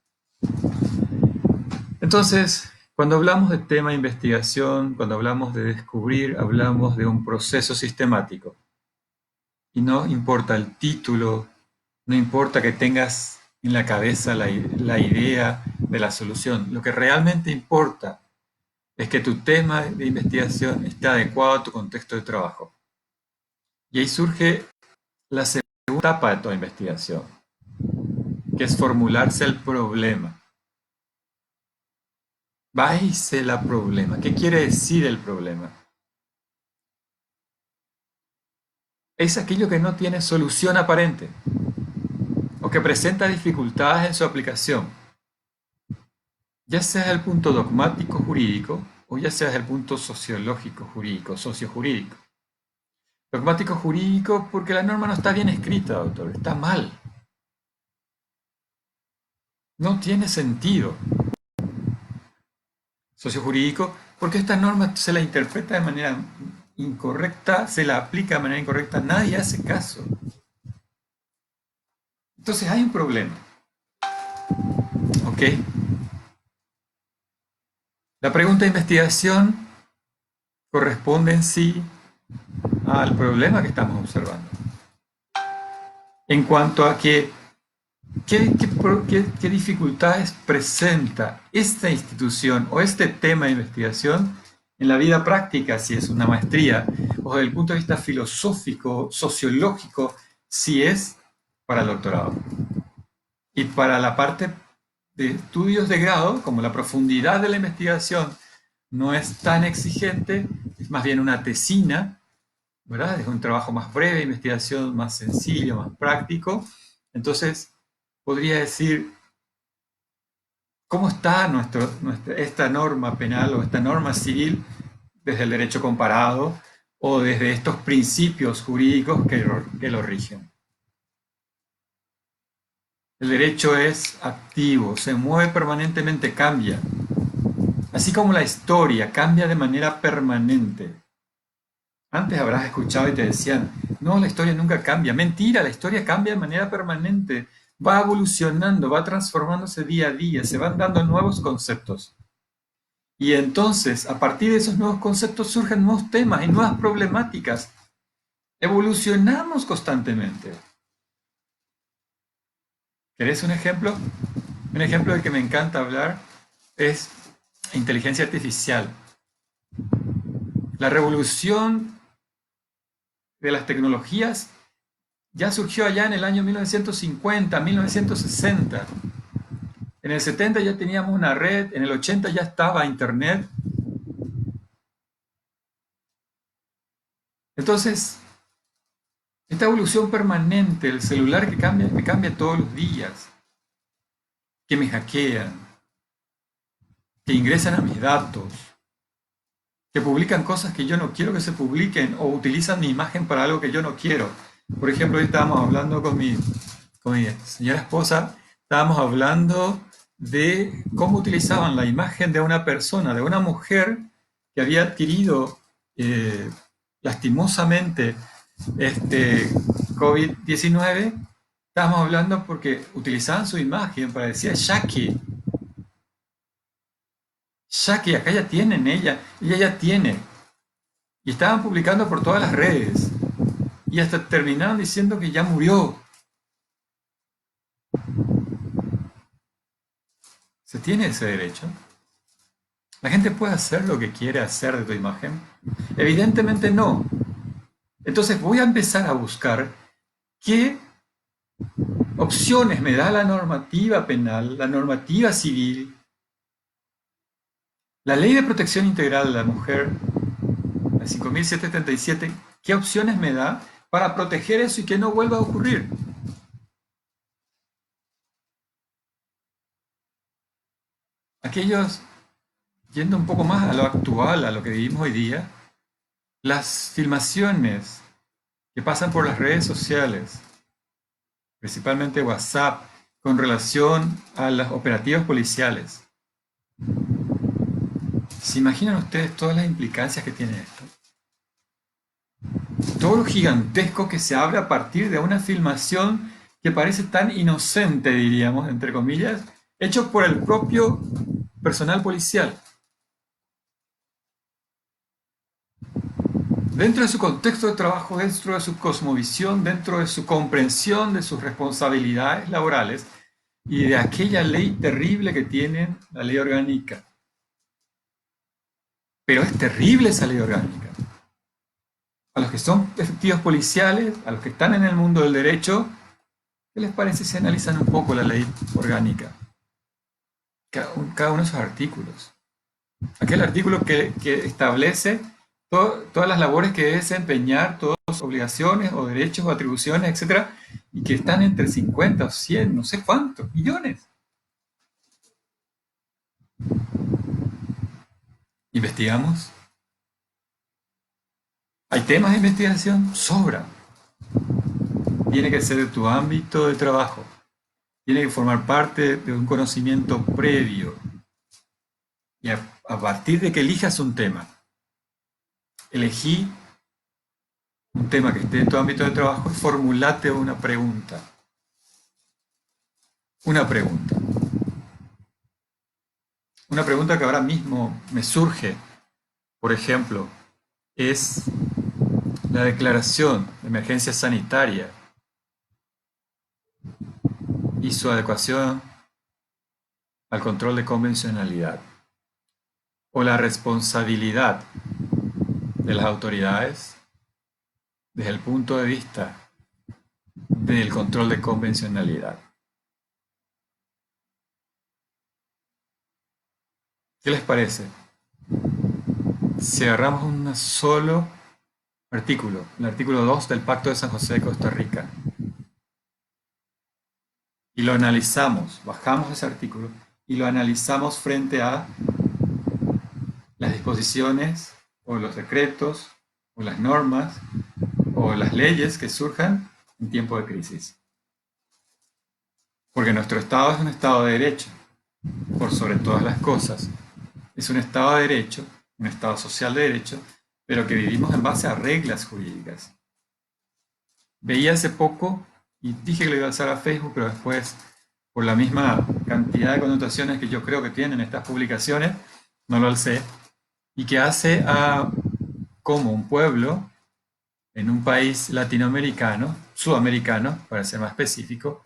Entonces, cuando hablamos de tema de investigación, cuando hablamos de descubrir, hablamos de un proceso sistemático. Y no importa el título, no importa que tengas en la cabeza la idea de la solución. Lo que realmente importa es que tu tema de investigación esté adecuado a tu contexto de trabajo. Y ahí surge la segunda etapa de toda investigación, que es formularse el problema. Váyase el problema. ¿Qué quiere decir el problema? Es aquello que no tiene solución aparente o que presenta dificultades en su aplicación, ya sea desde el punto dogmático jurídico o ya sea desde el punto sociológico jurídico, sociojurídico. Dogmático jurídico porque la norma no está bien escrita, doctor, está mal. No tiene sentido. Sociojurídico porque esta norma se la interpreta de manera incorrecta, se la aplica de manera incorrecta, nadie hace caso. Entonces hay un problema. ¿Ok? La pregunta de investigación corresponde en sí al problema que estamos observando. En cuanto a qué dificultades presenta esta institución o este tema de investigación en la vida práctica, si es una maestría, o desde el punto de vista filosófico, sociológico, si es para el doctorado. Y para la parte de estudios de grado, como la profundidad de la investigación no es tan exigente, es más bien una tesina, ¿verdad? Es un trabajo más breve, investigación más sencillo, más práctico. Entonces, podría decir, ¿cómo está esta norma penal o esta norma civil desde el derecho comparado o desde estos principios jurídicos que lo rigen? El derecho es activo, se mueve permanentemente, cambia. Así como la historia cambia de manera permanente. Antes habrás escuchado y te decían, no, la historia nunca cambia. Mentira, la historia cambia de manera permanente. va evolucionando, va transformándose día a día, se van dando nuevos conceptos. Y entonces, a partir de esos nuevos conceptos surgen nuevos temas y nuevas problemáticas. Evolucionamos constantemente. ¿Querés un ejemplo? Un ejemplo del que me encanta hablar es inteligencia artificial. La revolución de las tecnologías ya surgió allá en el año 1950, 1960. En el 70 ya teníamos una red, en el 80 ya estaba Internet. Entonces, esta evolución permanente, el celular que cambia, me cambia todos los días, que me hackean, que ingresan a mis datos, que publican cosas que yo no quiero que se publiquen o utilizan mi imagen para algo que yo no quiero. Por ejemplo, hoy estábamos hablando con mi señora esposa, estábamos hablando de cómo utilizaban la imagen de una persona, de una mujer que había adquirido lastimosamente este COVID-19. Estábamos hablando porque utilizaban su imagen para decir Jackie, Jackie, acá ya tienen ella ya tiene. Y estaban publicando por todas las redes. Y hasta terminaron diciendo que ya murió. ¿Se tiene ese derecho? ¿La gente puede hacer lo que quiere hacer de tu imagen? Evidentemente no. Entonces voy a empezar a buscar qué opciones me da la normativa penal, la normativa civil, la Ley de Protección Integral de la Mujer, la 5777, qué opciones me da para proteger eso y que no vuelva a ocurrir. Aquellos, yendo un poco más a lo actual, a lo que vivimos hoy día, las filmaciones que pasan por las redes sociales, principalmente WhatsApp, con relación a los operativos policiales. ¿Se imaginan ustedes todas las implicancias que tiene esto? Todo lo gigantesco que se abre a partir de una filmación que parece tan inocente, diríamos, entre comillas, hecho por el propio personal policial. Dentro de su contexto de trabajo, dentro de su cosmovisión, dentro de su comprensión de sus responsabilidades laborales y de aquella ley terrible que tienen, la ley orgánica. Pero es terrible esa ley orgánica. A los que son efectivos policiales, a los que están en el mundo del derecho, ¿qué les parece si analizan un poco la ley orgánica? Cada uno de esos artículos. Aquel artículo que establece todas las labores que debe desempeñar, todas las obligaciones o derechos o atribuciones, etcétera, y que están entre 50 o 100, no sé cuántos, millones. ¿Investigamos? ¿Hay temas de investigación? Sobra. Tiene que ser de tu ámbito de trabajo. Tiene que formar parte de un conocimiento previo. Y a partir de que elijas un tema, elegí un tema que esté en tu ámbito de trabajo y formulate una pregunta. Una pregunta. Una pregunta que ahora mismo me surge, por ejemplo, es la declaración de emergencia sanitaria y su adecuación al control de convencionalidad, o la responsabilidad de las autoridades desde el punto de vista del control de convencionalidad. ¿Qué les parece? Si agarramos un solo artículo, el artículo 2 del Pacto de San José de Costa Rica, y lo analizamos, bajamos ese artículo y lo analizamos frente a las disposiciones o los decretos o las normas o las leyes que surjan en tiempo de crisis. Porque nuestro Estado es un Estado de derecho, por sobre todas las cosas. Es un Estado de derecho, un Estado social de derecho, pero que vivimos en base a reglas jurídicas. Veía hace poco y dije que lo iba a usar a Facebook, pero después, por la misma cantidad de connotaciones que yo creo que tienen estas publicaciones, no lo alcé, y que hace a como un pueblo en un país latinoamericano, sudamericano, para ser más específico,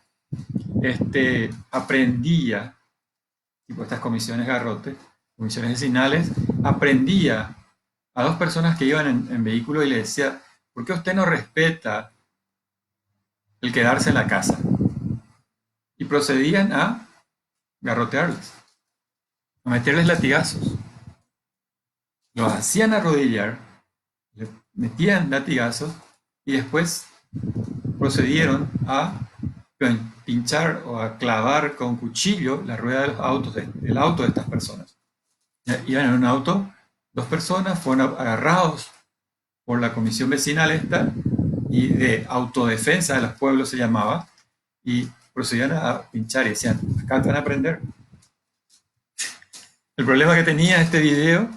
aprendía, tipo estas comisiones garrote, comisiones vecinales, aprendía a dos personas que iban en vehículo y le decía, ¿por qué usted no respeta el quedarse en la casa? Y procedían a garrotearles, a meterles latigazos. Los hacían arrodillar, les metían latigazos y después procedieron a pinchar o a clavar con cuchillo la rueda de los autos, del auto de estas personas. Iban en un auto, dos personas fueron agarrados por la comisión vecinal esta y de autodefensa de los pueblos se llamaba, y procedían a pinchar y decían, acá te van a aprender. El problema que tenía este video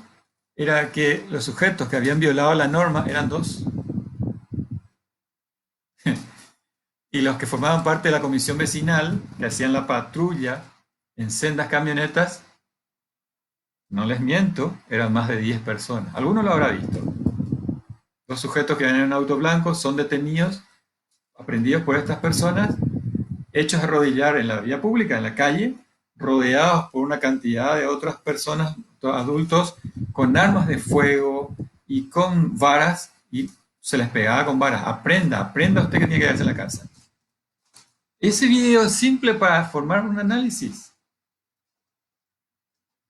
era que los sujetos que habían violado la norma eran dos. Y los que formaban parte de la comisión vecinal, que hacían la patrulla en sendas camionetas, no les miento, eran más de 10 personas. Alguno lo habrá visto. Los sujetos que vienen en un auto blanco son detenidos, aprendidos por estas personas, hechos a arrodillar en la vía pública, en la calle, rodeados por una cantidad de otras personas, adultos, con armas de fuego y con varas, y se les pegaba con varas. Aprenda usted que tiene que quedarse en la casa. Ese video es simple para formar un análisis.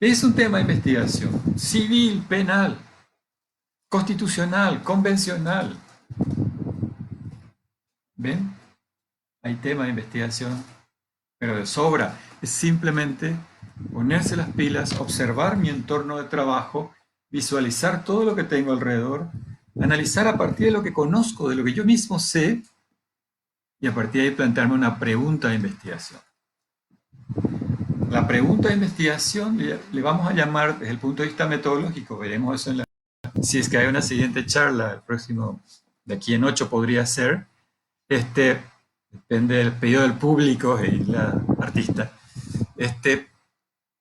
Es un tema de investigación civil, penal, constitucional, convencional. ¿Ven? Hay tema de investigación, pero de sobra. Es simplemente ponerse las pilas, observar mi entorno de trabajo, visualizar todo lo que tengo alrededor, analizar a partir de lo que conozco, de lo que yo mismo sé, y a partir de ahí plantearme una pregunta de investigación. La pregunta de investigación le vamos a llamar desde el punto de vista metodológico, veremos eso si es que hay una siguiente charla, el próximo, de aquí en 8 podría ser, depende del pedido del público y la artista,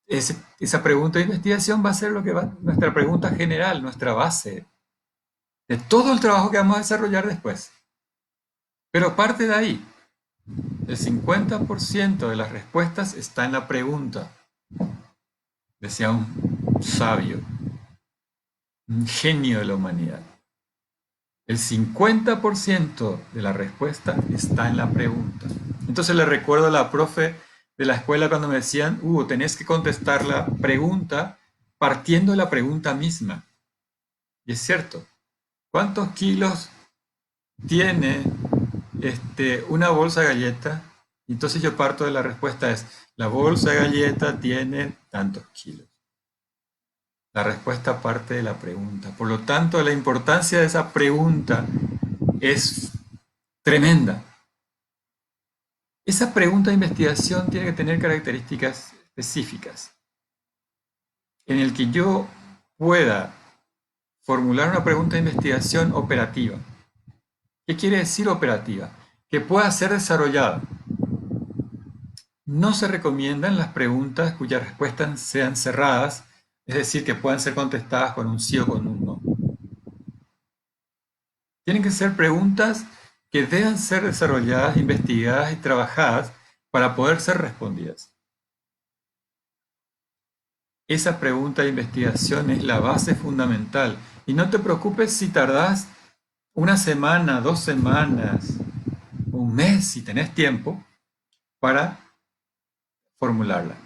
esa pregunta de investigación va a ser lo que nuestra pregunta general, nuestra base de todo el trabajo que vamos a desarrollar después. Pero parte de ahí, el 50% de las respuestas está en la pregunta, decía un sabio, un genio de la humanidad. El 50% de la respuesta está en la pregunta. Entonces le recuerdo a la profe de la escuela cuando me decían, tenés que contestar la pregunta partiendo de la pregunta misma. Y es cierto. ¿Cuántos kilos tiene una bolsa de galleta? Entonces yo parto de la respuesta es, la bolsa de galleta tiene tantos kilos. La respuesta parte de la pregunta. Por lo tanto, la importancia de esa pregunta es tremenda. Esa pregunta de investigación tiene que tener características específicas en el que yo pueda formular una pregunta de investigación operativa. ¿Qué quiere decir operativa? Que pueda ser desarrollada. No se recomiendan las preguntas cuyas respuestas sean cerradas, es decir, que puedan ser contestadas con un sí o con un no. Tienen que ser preguntas que deban ser desarrolladas, investigadas y trabajadas para poder ser respondidas. Esa pregunta de investigación es la base fundamental. Y no te preocupes si tardás una semana, 2 semanas, un mes, si tenés tiempo, para formularla.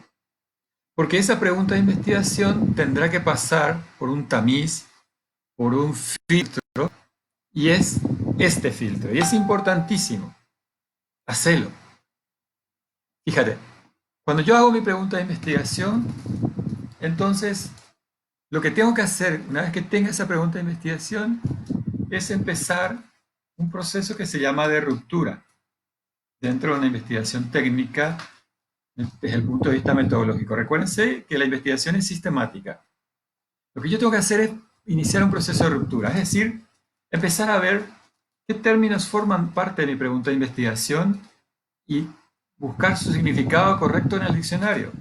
Porque esa pregunta de investigación tendrá que pasar por un tamiz, por un filtro, y es este filtro. Y es importantísimo. Hacelo. Fíjate, cuando yo hago mi pregunta de investigación, entonces lo que tengo que hacer una vez que tenga esa pregunta de investigación es empezar un proceso que se llama de ruptura dentro de una investigación técnica desde el punto de vista metodológico. Recuérdense que la investigación es sistemática. Lo que yo tengo que hacer es iniciar un proceso de ruptura, es decir, empezar a ver qué términos forman parte de mi pregunta de investigación y buscar su significado correcto en el diccionario,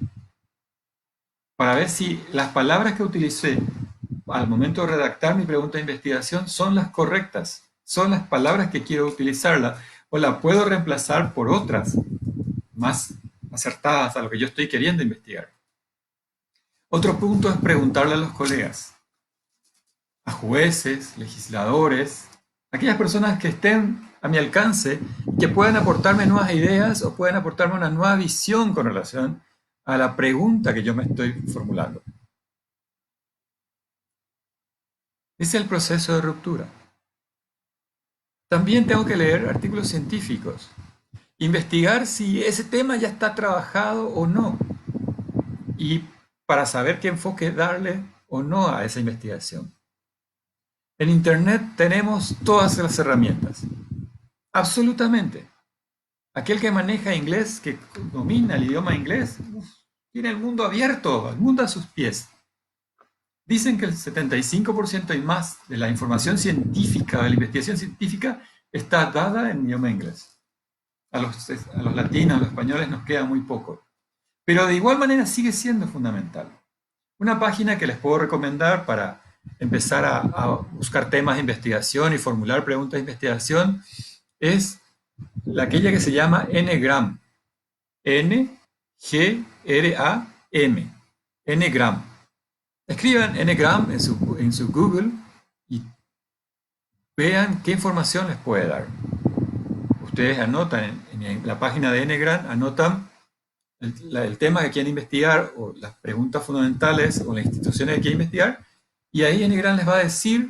para ver si las palabras que utilicé al momento de redactar mi pregunta de investigación son las correctas, son las palabras que quiero utilizarla, o la puedo reemplazar por otras más acertadas a lo que yo estoy queriendo investigar. Otro punto es preguntarle a los colegas, a jueces, legisladores, aquellas personas que estén a mi alcance y que puedan aportarme nuevas ideas o puedan aportarme una nueva visión con relación a la pregunta que yo me estoy formulando. Es el proceso de ruptura. También tengo que leer artículos científicos, investigar si ese tema ya está trabajado o no, y para saber qué enfoque darle o no a esa investigación. En Internet tenemos todas las herramientas, absolutamente. Aquel que maneja inglés, que domina el idioma inglés, tiene el mundo abierto, el mundo a sus pies. Dicen que el 75% y más de la información científica, de la investigación científica, está dada en idioma inglés. A los latinos, a los españoles nos queda muy poco. Pero de igual manera sigue siendo fundamental. Una página que les puedo recomendar para empezar a buscar temas de investigación y formular preguntas de investigación es aquella que se llama Ngram. N-G-R-A-M. Ngram. Escriban Ngram en su Google y vean qué información les puede dar. Ustedes anotan en la página de Ngram, anotan el tema que quieren investigar o las preguntas fundamentales o las instituciones que quieren investigar, y ahí Ngram les va a decir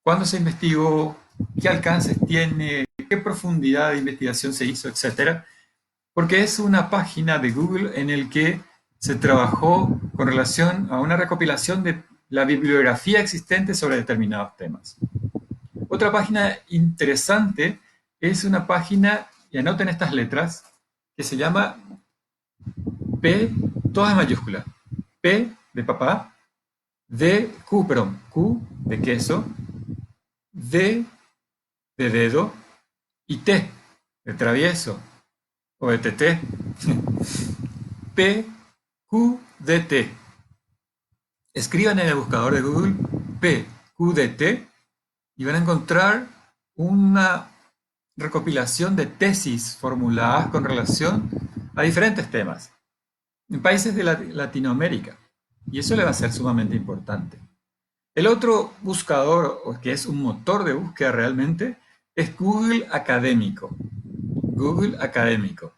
cuándo se investigó, qué alcances tiene, qué profundidad de investigación se hizo, etcétera, porque es una página de Google en el que se trabajó con relación a una recopilación de la bibliografía existente sobre determinados temas. Otra página interesante es una página, y anoten estas letras, que se llama P, todas en mayúscula, P de papá, Q de queso, D de dedo y T de travieso o de TT. PQDT. Escriban en el buscador de Google PQDT y van a encontrar una recopilación de tesis formuladas con relación a diferentes temas en países de Latinoamérica. Y eso le va a ser sumamente importante. El otro buscador, que es un motor de búsqueda realmente, es Google Académico. Google Académico,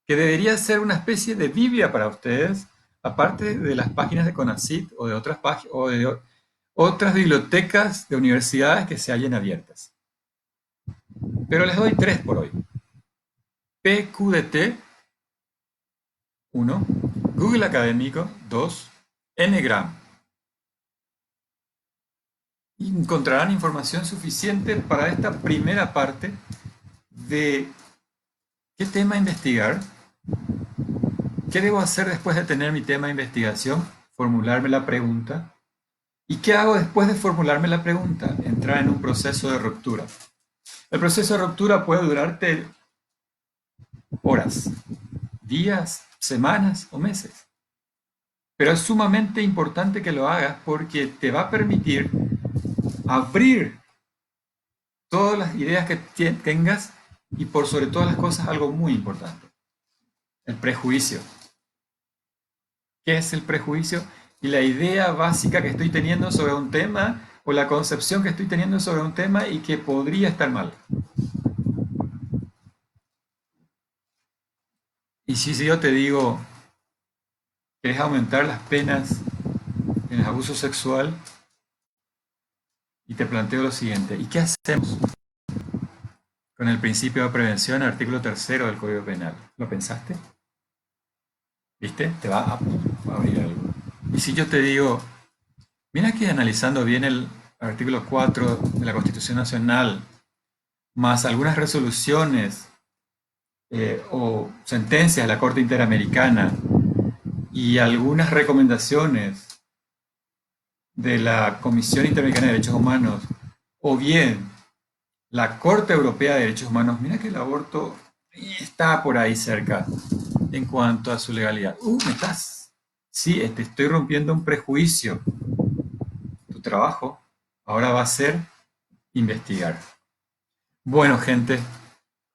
que debería ser una especie de Biblia para ustedes, aparte de las páginas de CONACYT o de otras bibliotecas de universidades que se hallen abiertas. Pero les doy tres por hoy. PQDT, 1. Google Académico, 2. Ngram. Encontrarán información suficiente para esta primera parte de qué tema investigar, qué debo hacer después de tener mi tema de investigación, formularme la pregunta, y qué hago después de formularme la pregunta, entrar en un proceso de ruptura. El proceso de ruptura puede durarte horas, días, semanas o meses. Pero es sumamente importante que lo hagas porque te va a permitir abrir todas las ideas que tengas y por sobre todas las cosas algo muy importante, el prejuicio. ¿Qué es el prejuicio? Y la idea básica que estoy teniendo sobre un tema o la concepción que estoy teniendo sobre un tema y que podría estar mal. Y si yo te digo, ¿querés aumentar las penas en el abuso sexual? Y te planteo lo siguiente, ¿y qué hacemos con el principio de prevención, artículo 3º del Código Penal? ¿Lo pensaste? ¿Viste? Te va a abrir algo. Y si yo te digo, mira que analizando bien el artículo 4 de la Constitución Nacional, más algunas resoluciones o sentencias de la Corte Interamericana y algunas recomendaciones de la Comisión Interamericana de Derechos Humanos, o bien la Corte Europea de Derechos Humanos, mira que el aborto está por ahí cerca en cuanto a su legalidad. ¿Me estás? Sí, te estoy rompiendo un prejuicio. Tu trabajo ahora va a ser investigar. Bueno, gente,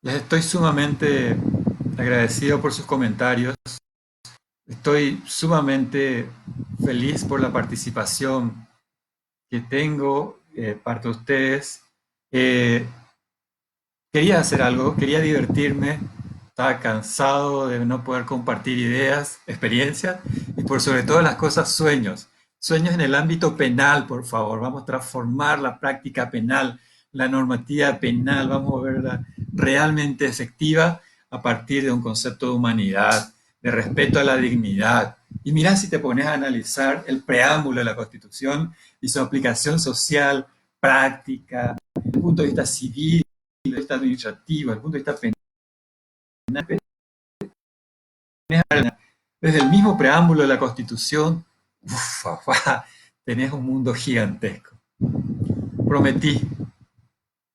les estoy sumamente agradecido por sus comentarios. Estoy sumamente feliz por la participación que tengo parte de ustedes. Eh, Quería hacer algo, quería divertirme, estaba cansado de no poder compartir ideas, experiencias y por sobre todas las cosas sueños. Sueños en el ámbito penal, por favor. Vamos a transformar la práctica penal, la normativa penal, vamos a verla realmente efectiva a partir de un concepto de humanidad, de respeto a la dignidad. Y mira si te pones a analizar el preámbulo de la Constitución y su aplicación social, práctica, desde el punto de vista civil, de vista administrativo, desde el punto de vista penal, desde el mismo preámbulo de la Constitución, tenés un mundo gigantesco. Prometí,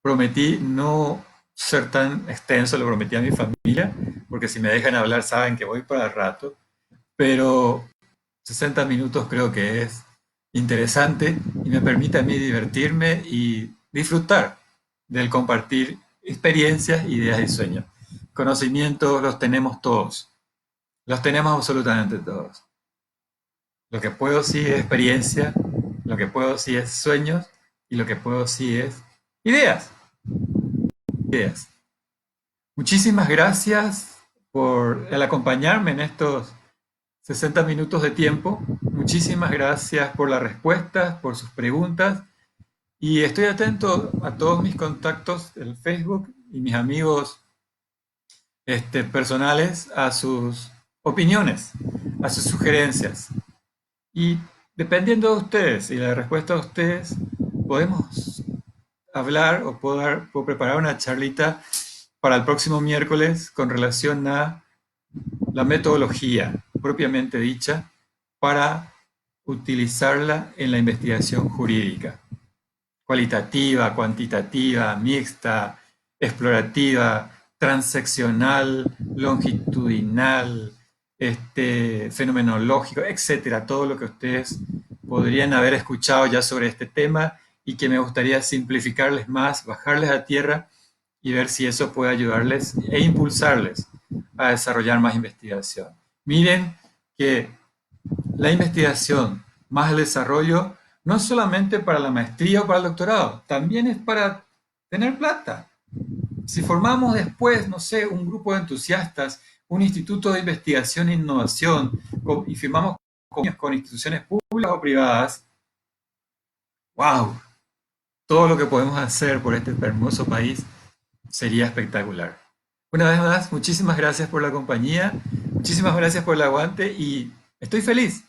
prometí no ser tan extenso, lo prometí a mi familia, porque si me dejan hablar saben que voy para el rato, pero 60 minutos creo que es interesante y me permite a mí divertirme y disfrutar del compartir experiencias, ideas y sueños. Conocimientos los tenemos todos, los tenemos absolutamente todos. Lo que puedo sí es experiencia, lo que puedo sí es sueños y lo que puedo sí es ideas. Ideas. Muchísimas gracias por el acompañarme en estos 60 minutos de tiempo. Muchísimas gracias por las respuestas, por sus preguntas. Y estoy atento a todos mis contactos en Facebook y mis amigos personales, a sus opiniones, a sus sugerencias. Y dependiendo de ustedes y la respuesta de ustedes, podemos hablar o puedo preparar una charlita para el próximo miércoles con relación a la metodología propiamente dicha para utilizarla en la investigación jurídica. Cualitativa, cuantitativa, mixta, explorativa, transeccional, longitudinal, fenomenológico, etcétera, todo lo que ustedes podrían haber escuchado ya sobre este tema y que me gustaría simplificarles más, bajarles a tierra y ver si eso puede ayudarles e impulsarles a desarrollar más investigación. Miren que la investigación más el desarrollo no es solamente para la maestría o para el doctorado, también es para tener plata. Si formamos después, no sé, un grupo de entusiastas, un instituto de investigación e innovación y firmamos convenios con instituciones públicas o privadas, wow, todo lo que podemos hacer por este hermoso país sería espectacular. Una vez más, muchísimas gracias por la compañía, muchísimas gracias por el aguante y estoy feliz.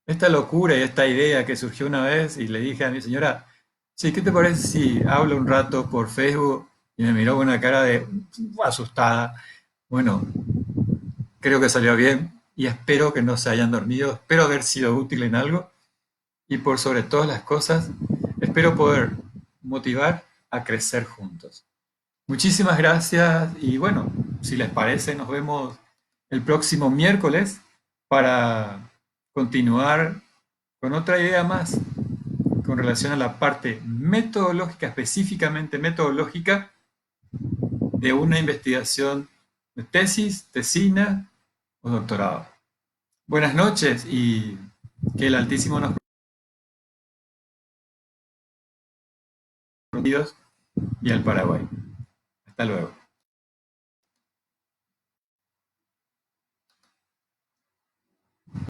Esta locura y esta idea que surgió una vez y le dije a mi señora, sí, ¿qué te parece si hablo un rato por Facebook? Y me miró con una cara de asustada. Bueno, creo que salió bien y espero que no se hayan dormido, espero haber sido útil en algo y por sobre todas las cosas, espero poder motivar a crecer juntos. Muchísimas gracias y bueno, si les parece, nos vemos el próximo miércoles para continuar con otra idea más con relación a la parte metodológica, específicamente metodológica, de una investigación de tesis, tesina o doctorado. Buenas noches y que el Altísimo nos prometidos y al Paraguay. Hasta luego.